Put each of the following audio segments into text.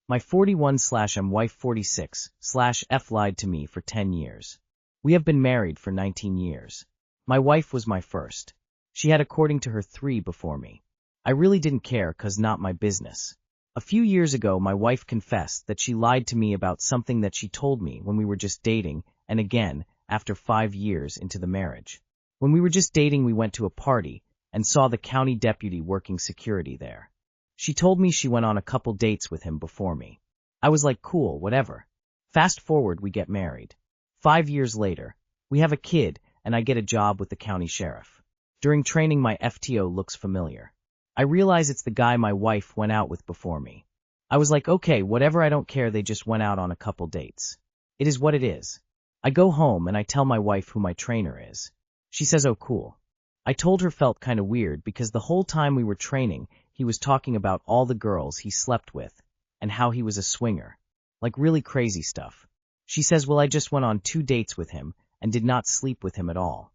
My 41/M wife 46/F lied to me for 10 years. We have been married for 19 years. My wife was my first. She had according to her 3 before me. I really didn't care 'cause not my business. A few years ago my wife confessed that she lied to me about something that she told me when we were just dating, and again, after 5 years into the marriage. When we were just dating we went to a party and saw the county deputy working security there. She told me she went on a couple dates with him before me. I was like, cool, whatever. Fast forward, we get married. 5 years later, we have a kid and I get a job with the county sheriff. During training my FTO looks familiar. I realize it's the guy my wife went out with before me. I was like, okay, whatever, I don't care, they just went out on a couple dates. It is what it is. I go home and I tell my wife who my trainer is. She says, oh cool. I told her felt kinda weird because the whole time we were training, he was talking about all the girls he slept with and how he was a swinger. Like really crazy stuff. She says, well, I just went on 2 dates with him and did not sleep with him at all.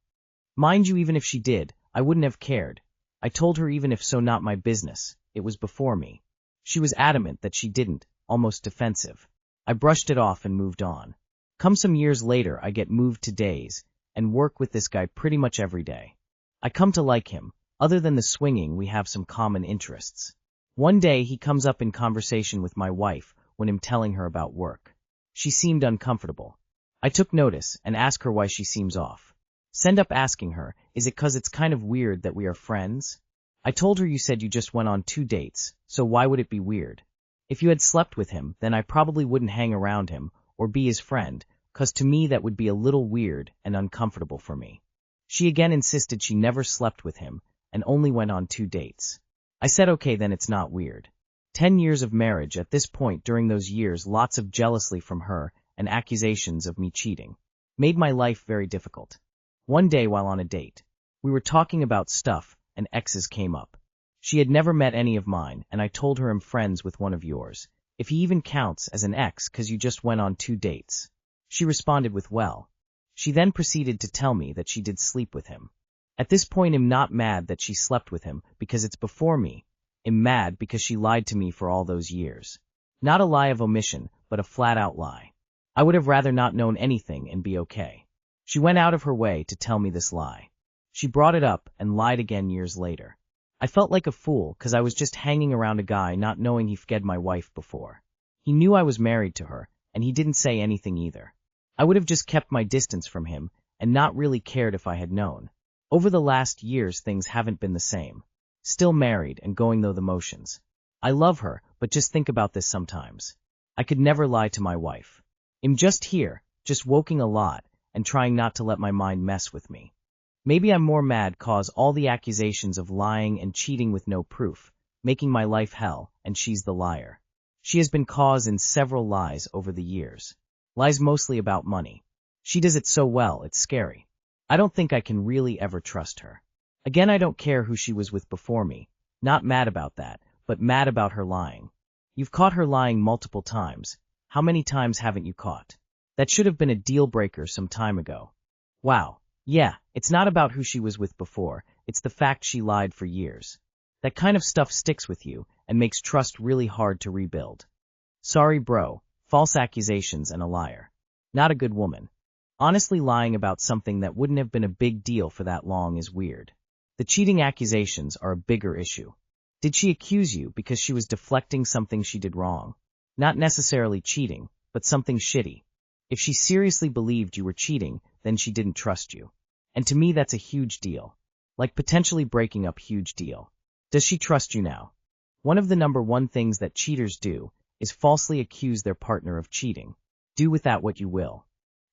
Mind you, even if she did, I wouldn't have cared. I told her even if so, not my business. It was before me. She was adamant that she didn't, almost defensive. I brushed it off and moved on. Come some years later, I get moved to days and work with this guy pretty much every day. I come to like him. Other than the swinging, we have some common interests. One day he comes up in conversation with my wife when I'm telling her about work. She seemed uncomfortable. I took notice and asked her why she seems off. Send up asking her, is it 'cause it's kind of weird that we are friends? I told her, you said you just went on 2 dates, so why would it be weird? If you had slept with him, then I probably wouldn't hang around him or be his friend, 'cause to me that would be a little weird and uncomfortable for me. She again insisted she never slept with him and only went on 2 dates. I said, okay, then it's not weird. 10 years of marriage. At this point during those years, lots of jealousy from her and accusations of me cheating made my life very difficult. One day while on a date, we were talking about stuff and exes came up. She had never met any of mine and I told her I'm friends with one of yours, if he even counts as an ex 'cause you just went on 2 dates. She responded with, well. She then proceeded to tell me that she did sleep with him. At this point I'm not mad that she slept with him because it's before me. I'm mad because she lied to me for all those years. Not a lie of omission, but a flat-out lie. I would have rather not known anything and be okay. She went out of her way to tell me this lie. She brought it up and lied again years later. I felt like a fool 'cause I was just hanging around a guy not knowing he fed my wife before. He knew I was married to her, and he didn't say anything either. I would have just kept my distance from him and not really cared if I had known. Over the last years things haven't been the same. Still married and going through the motions. I love her, but just think about this sometimes. I could never lie to my wife. I'm just here, just woking a lot, and trying not to let my mind mess with me. Maybe I'm more mad 'cause all the accusations of lying and cheating with no proof, making my life hell, and she's the liar. She has been caught in several lies over the years. Lies mostly about money. She does it so well, it's scary. I don't think I can really ever trust her. Again, I don't care who she was with before me. Not mad about that, but mad about her lying. You've caught her lying multiple times. How many times haven't you caught? That should have been a deal breaker some time ago. Wow. Yeah, it's not about who she was with before, it's the fact she lied for years. That kind of stuff sticks with you and makes trust really hard to rebuild. Sorry bro, false accusations and a liar. Not a good woman. Honestly, lying about something that wouldn't have been a big deal for that long is weird. The cheating accusations are a bigger issue. Did she accuse you because she was deflecting something she did wrong? Not necessarily cheating, but something shitty. If she seriously believed you were cheating, then she didn't trust you. And to me that's a huge deal. Like potentially breaking up, huge deal. Does she trust you now? One of the #1 things that cheaters do is falsely accuse their partner of cheating. Do with that what you will.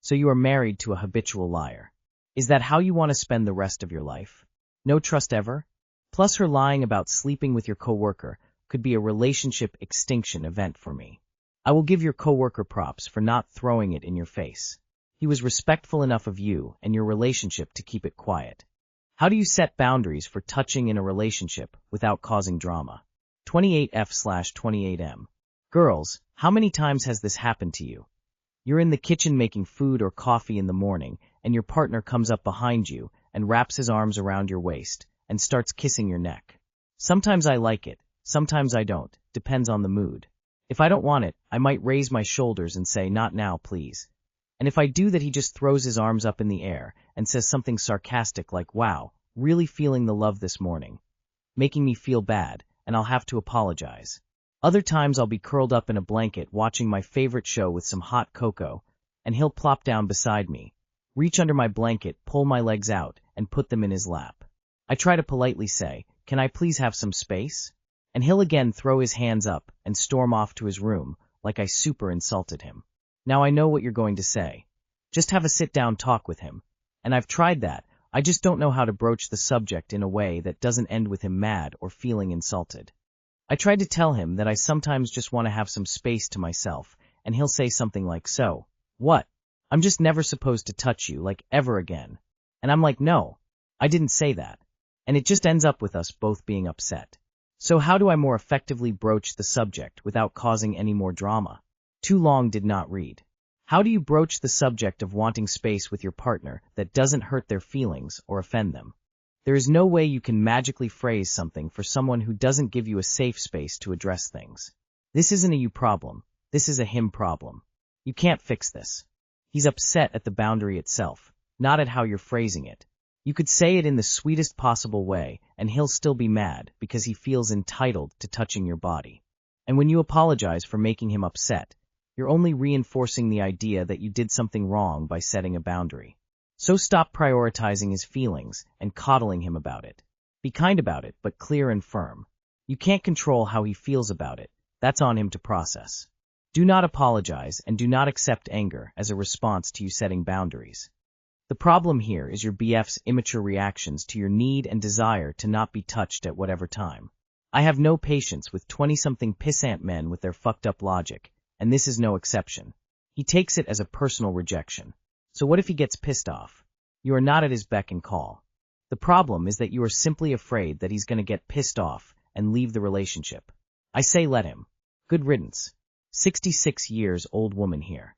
So you are married to a habitual liar. Is that how you want to spend the rest of your life? No trust ever? Plus her lying about sleeping with your coworker could be a relationship extinction event for me. I will give your coworker props for not throwing it in your face. He was respectful enough of you and your relationship to keep it quiet. How do you set boundaries for touching in a relationship without causing drama? 28F/28M. Girls, how many times has this happened to you? You're in the kitchen making food or coffee in the morning, and your partner comes up behind you and wraps his arms around your waist and starts kissing your neck. Sometimes I like it, sometimes I don't, depends on the mood. If I don't want it, I might raise my shoulders and say, "Not now, please." And if I do that, he just throws his arms up in the air and says something sarcastic like, "Wow, really feeling the love this morning," making me feel bad, and I'll have to apologize. Other times I'll be curled up in a blanket watching my favorite show with some hot cocoa, and he'll plop down beside me, reach under my blanket, pull my legs out, and put them in his lap. I try to politely say, "Can I please have some space?" And he'll again throw his hands up and storm off to his room like I super insulted him. Now I know what you're going to say. Just have a sit-down talk with him. And I've tried that. I just don't know how to broach the subject in a way that doesn't end with him mad or feeling insulted. I tried to tell him that I sometimes just want to have some space to myself, and he'll say something like, "So, what? I'm just never supposed to touch you, like, ever again." And I'm like, "No, I didn't say that." And it just ends up with us both being upset. So how do I more effectively broach the subject without causing any more drama? Too long did not read. How do you broach the subject of wanting space with your partner that doesn't hurt their feelings or offend them? There is no way you can magically phrase something for someone who doesn't give you a safe space to address things. This isn't a you problem. This is a him problem. You can't fix this. He's upset at the boundary itself, not at how you're phrasing it. You could say it in the sweetest possible way, and he'll still be mad because he feels entitled to touching your body. And when you apologize for making him upset, you're only reinforcing the idea that you did something wrong by setting a boundary. So stop prioritizing his feelings and coddling him about it. Be kind about it, but clear and firm. You can't control how he feels about it. That's on him to process. Do not apologize and do not accept anger as a response to you setting boundaries. The problem here is your BF's immature reactions to your need and desire to not be touched at whatever time. I have no patience with 20-something pissant men with their fucked up logic, and this is no exception. He takes it as a personal rejection. So what if he gets pissed off? You are not at his beck and call. The problem is that you are simply afraid that he's going to get pissed off and leave the relationship. I say let him. Good riddance. 66 years old woman here.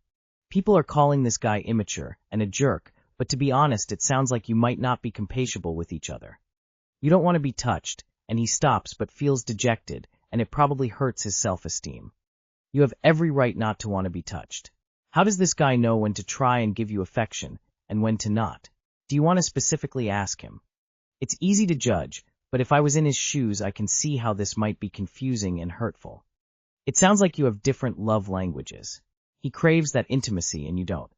People are calling this guy immature and a jerk, but to be honest, it sounds like you might not be compatible with each other. You don't want to be touched, and he stops but feels dejected, and it probably hurts his self-esteem. You have every right not to want to be touched. How does this guy know when to try and give you affection, and when to not? Do you want to specifically ask him? It's easy to judge, but if I was in his shoes, I can see how this might be confusing and hurtful. It sounds like you have different love languages. He craves that intimacy and you don't.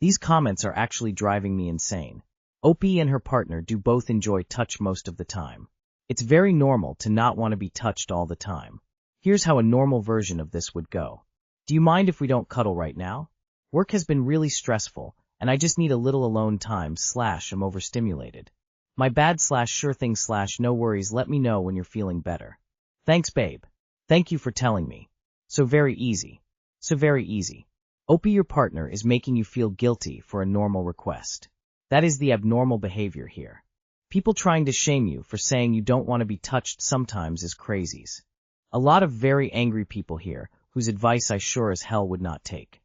These comments are actually driving me insane. OP and her partner do both enjoy touch most of the time. It's very normal to not want to be touched all the time. Here's how a normal version of this would go. Do you mind if we don't cuddle right now? Work has been really stressful, and I just need a little alone time / I'm overstimulated. My bad / sure thing / no worries, let me know when you're feeling better. Thanks, babe. Thank you for telling me. So very easy. So very easy. OP, your partner is making you feel guilty for a normal request. That is the abnormal behavior here. People trying to shame you for saying you don't want to be touched sometimes is crazies. A lot of very angry people here whose advice I sure as hell would not take.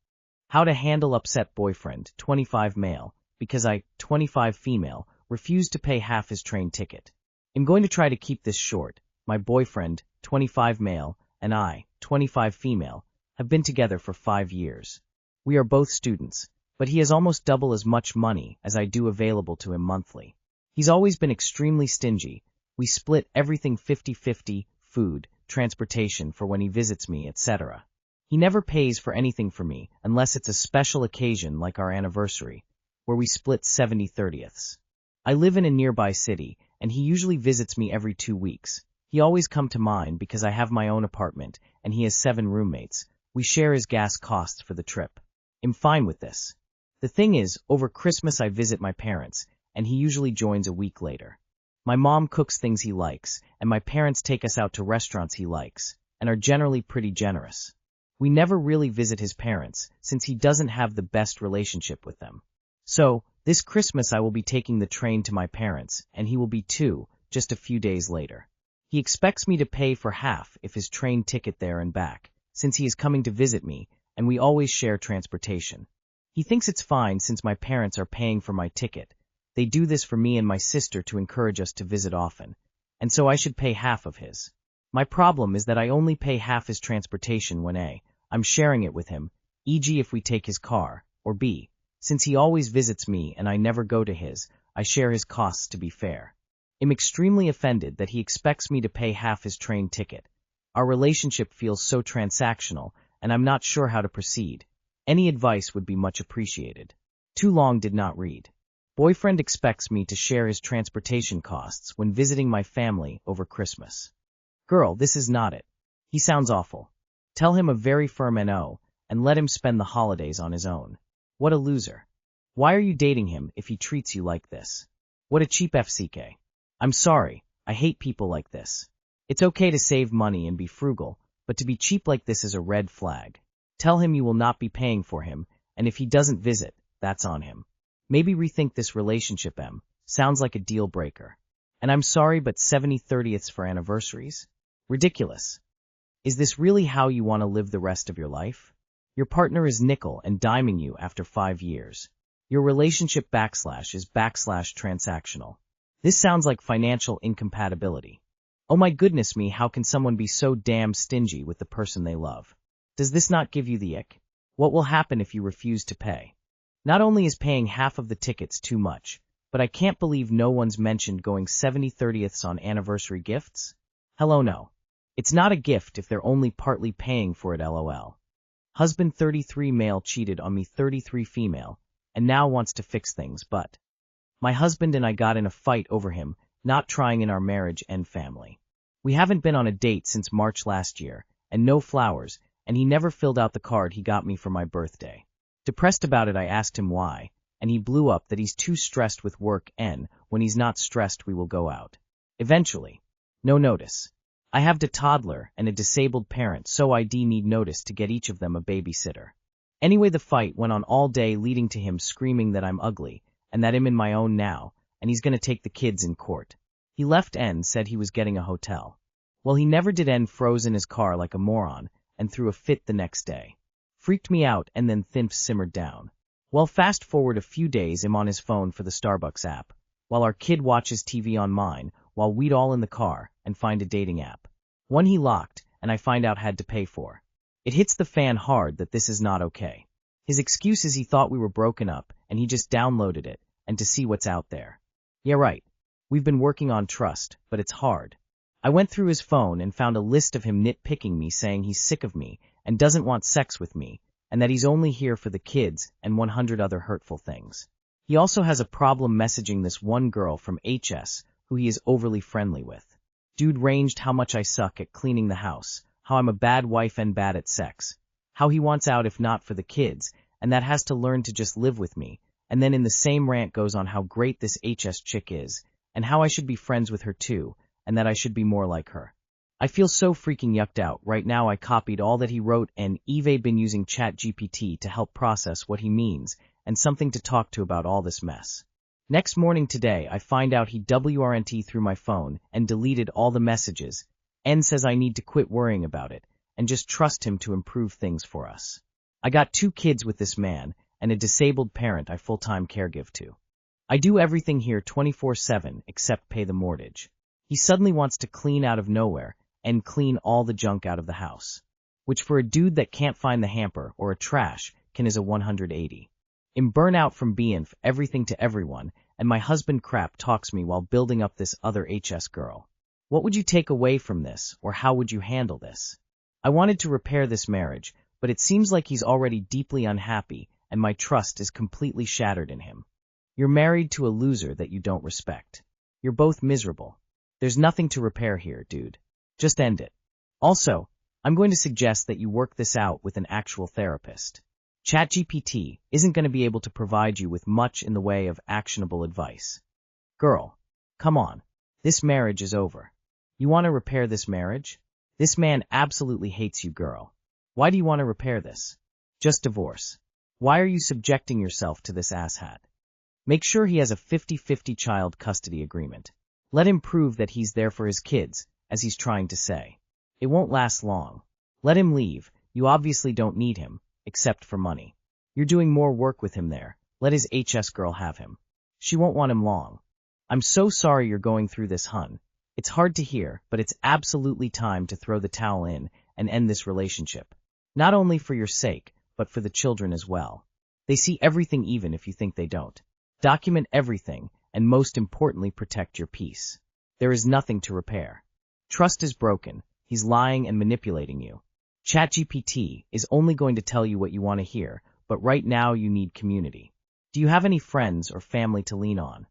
How to handle upset boyfriend, 25 male, because I, 25 female, refused to pay half his train ticket. I'm going to try to keep this short. My boyfriend, 25 male, and I, 25 female, have been together for 5 years. We are both students, but he has almost double as much money as I do available to him monthly. He's always been extremely stingy. We split everything 50-50, food, transportation for when he visits me, etc. He never pays for anything for me unless it's a special occasion like our anniversary, where we split 70/30ths. I live in a nearby city, and he usually visits me every 2 weeks. He always come to mine because I have my own apartment, and he has 7 roommates. We share his gas costs for the trip. I'm fine with this. The thing is, over Christmas I visit my parents, and he usually joins a week later. My mom cooks things he likes, and my parents take us out to restaurants he likes, and are generally pretty generous. We never really visit his parents, since he doesn't have the best relationship with them. So, this Christmas I will be taking the train to my parents, and he will be too, just a few days later. He expects me to pay for half if his train ticket there and back, since he is coming to visit me, and we always share transportation. He thinks it's fine since my parents are paying for my ticket. They do this for me and my sister to encourage us to visit often, and so I should pay half of his. My problem is that I only pay half his transportation when A, I'm sharing it with him, e.g. if we take his car, or B, since he always visits me and I never go to his, I share his costs to be fair. I'm extremely offended that he expects me to pay half his train ticket. Our relationship feels so transactional, and I'm not sure how to proceed. Any advice would be much appreciated. Too long did not read. Boyfriend expects me to share his transportation costs when visiting my family over Christmas. Girl, this is not it. He sounds awful. Tell him a very firm no, and let him spend the holidays on his own. What a loser. Why are you dating him if he treats you like this? What a cheap FCK. I'm sorry, I hate people like this. It's okay to save money and be frugal, but to be cheap like this is a red flag. Tell him you will not be paying for him, and if he doesn't visit, that's on him. Maybe rethink this relationship, M. Sounds like a deal breaker. And I'm sorry, but 70/30ths for anniversaries? Ridiculous. Is this really how you want to live the rest of your life? Your partner is nickel and diming you after 5 years. Your relationship / is / transactional. This sounds like financial incompatibility. Oh my goodness me, how can someone be so damn stingy with the person they love? Does this not give you the ick? What will happen if you refuse to pay? Not only is paying half of the tickets too much, but I can't believe no one's mentioned going 70/30ths on anniversary gifts. Hello, no. It's not a gift if they're only partly paying for it, lol. Husband 33 male cheated on me 33 female, and now wants to fix things, but my husband and I got in a fight over him not trying in our marriage and family. We haven't been on a date since March last year, and no flowers, and he never filled out the card he got me for my birthday. Depressed about it, I asked him why, and he blew up that he's too stressed with work and, when he's not stressed, we will go out. Eventually. No notice. I have a toddler and a disabled parent, so I need notice to get each of them a babysitter. Anyway, the fight went on all day, leading to him screaming that I'm ugly, and that I'm in my own now, and he's gonna take the kids in court. He left and said he was getting a hotel. Well, he never did and froze in his car like a moron, and threw a fit the next day. Freaked me out, and then things simmered down. Well, fast forward a few days, I'm on his phone for the Starbucks app, while our kid watches TV on mine, while we'd all in the car, and find a dating app. One he locked, and I find out had to pay for. It hits the fan hard that this is not okay. His excuse is he thought we were broken up, and he just downloaded it, and to see what's out there. Yeah, right. We've been working on trust, but it's hard. I went through his phone and found a list of him nitpicking me, saying he's sick of me and doesn't want sex with me, and that he's only here for the kids and 100 other hurtful things. He also has a problem messaging this one girl from HS, who he is overly friendly with. Dude ranged how much I suck at cleaning the house, how I'm a bad wife and bad at sex, how he wants out if not for the kids, and that has to learn to just live with me, and then in the same rant goes on how great this HS chick is, and how I should be friends with her too, and that I should be more like her. I feel so freaking yucked out. Right now I copied all that he wrote and Eve been using ChatGPT to help process what he means and something to talk to about all this mess. Next morning today I find out he WRNT through my phone and deleted all the messages. N says I need to quit worrying about it and just trust him to improve things for us. I got 2 kids with this man and a disabled parent I full-time caregive to. I do everything here 24/7 except pay the mortgage. He suddenly wants to clean out of nowhere and clean all the junk out of the house, which for a dude that can't find the hamper or a trash can is a 180. I'm burnout from being everything to everyone, and my husband crap talks me while building up this other HS girl. What would you take away from this, or how would you handle this? I wanted to repair this marriage, but it seems like he's already deeply unhappy, and my trust is completely shattered in him. You're married to a loser that you don't respect. You're both miserable. There's nothing to repair here, dude. Just end it. Also, I'm going to suggest that you work this out with an actual therapist. ChatGPT isn't going to be able to provide you with much in the way of actionable advice. Girl, come on. This marriage is over. You want to repair this marriage? This man absolutely hates you, girl. Why do you want to repair this? Just divorce. Why are you subjecting yourself to this asshat? Make sure he has a 50-50 child custody agreement. Let him prove that he's there for his kids, as he's trying to say. It won't last long. Let him leave. You obviously don't need him, except for money. You're doing more work with him there. Let his HS girl have him. She won't want him long. I'm so sorry you're going through this, hun. It's hard to hear, but it's absolutely time to throw the towel in and end this relationship. Not only for your sake, but for the children as well. They see everything even if you think they don't. Document everything, and most importantly, protect your peace. There is nothing to repair. Trust is broken. He's lying and manipulating you. ChatGPT is only going to tell you what you want to hear, but right now you need community. Do you have any friends or family to lean on?